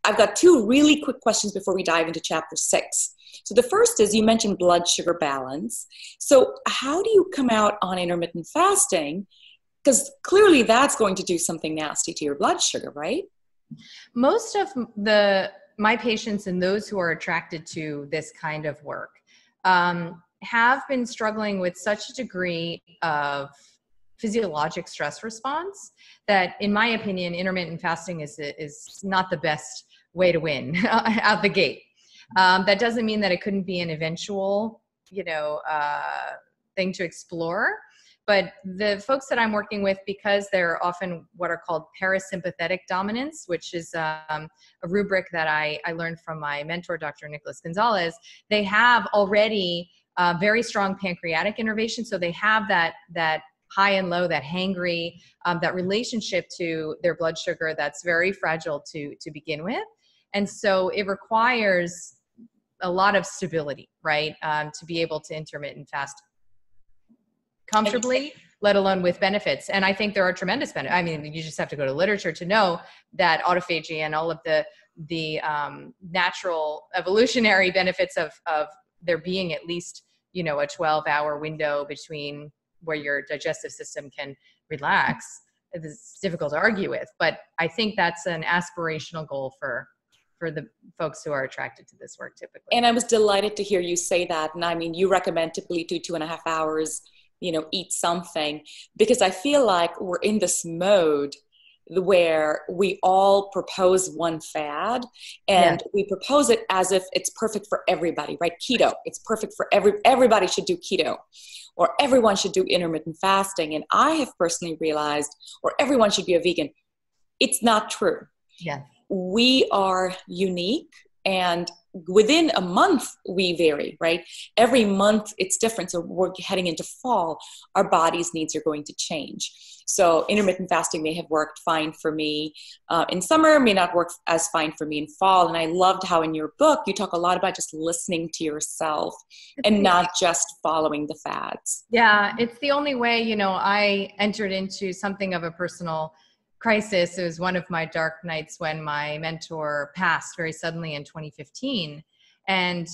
I've got two really quick questions before we dive into chapter 6. So the first is, you mentioned blood sugar balance. So how do you come out on intermittent fasting? Because clearly that's going to do something nasty to your blood sugar, right? Most of my patients and those who are attracted to this kind of work have been struggling with such a degree of physiologic stress response that, in my opinion, intermittent fasting is not the best way to win out the gate. That doesn't mean that it couldn't be an eventual, thing to explore. But the folks that I'm working with, because they're often what are called parasympathetic dominance, which is a rubric that I learned from my mentor, Dr. Nicholas Gonzalez, they have already very strong pancreatic innervation. So they have that high and low, that hangry, that relationship to their blood sugar that's very fragile to begin with. And so it requires a lot of stability, right, to be able to intermittent fast comfortably, let alone with benefits. And I think there are tremendous benefits. I mean, you just have to go to literature to know that autophagy and all of the natural evolutionary benefits of there being at least, a 12-hour window between where your digestive system can relax. It's difficult to argue with, but I think that's an aspirational goal for the folks who are attracted to this work typically. And I was delighted to hear you say that. And I mean, you recommend typically 2.5 hours, eat something, because I feel like we're in this mode where we all propose one fad, and we propose it as if it's perfect for everybody, right? Keto, it's perfect for everybody should do keto, or everyone should do intermittent fasting. And I have personally realized, or everyone should be a vegan. It's not true. Yeah. We are unique, and within a month we vary, right? Every month it's different. So we're heading into fall, our body's needs are going to change. So intermittent fasting may have worked fine for me in summer, may not work as fine for me in fall. And I loved how in your book you talk a lot about just listening to yourself and not just following the fads. Yeah, it's the only way. I entered into something of a personal crisis. It was one of my dark nights when my mentor passed very suddenly in 2015. And,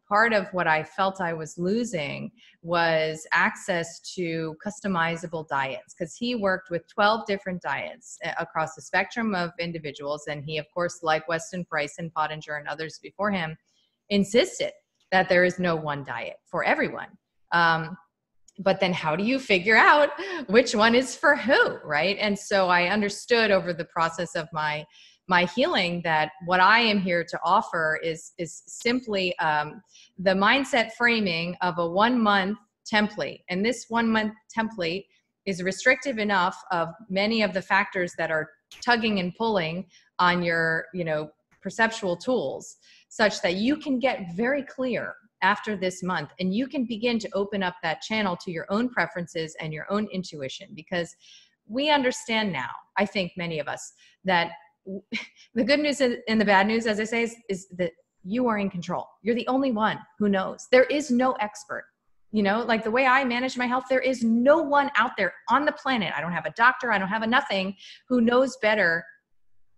part of what I felt I was losing was access to customizable diets, because he worked with 12 different diets across the spectrum of individuals. And he, of course, like Weston Price and Pottinger and others before him, insisted that there is no one diet for everyone. But then how do you figure out which one is for who, right? And so I understood over the process of my healing that what I am here to offer is simply the mindset framing of a 1-month template. And this 1-month template is restrictive enough of many of the factors that are tugging and pulling on your, perceptual tools, such that you can get very clear after this month, and you can begin to open up that channel to your own preferences and your own intuition. Because we understand now, I think many of us, that the good news and the bad news, as I say, is that you are in control. You're the only one who knows. There is no expert. Like the way I manage my health, there is no one out there on the planet. I don't have a doctor. I don't have a nothing who knows better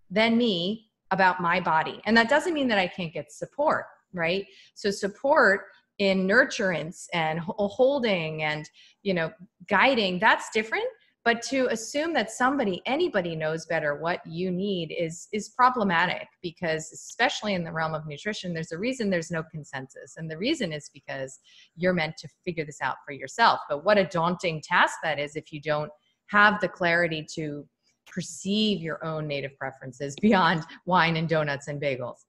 than me about my body. And that doesn't mean that I can't get support. Right? So support in nurturance and holding and, guiding, that's different. But to assume that anybody knows better what you need is problematic, because especially in the realm of nutrition, there's a reason there's no consensus. And the reason is because you're meant to figure this out for yourself. But what a daunting task that is if you don't have the clarity to perceive your own native preferences beyond wine and donuts and bagels.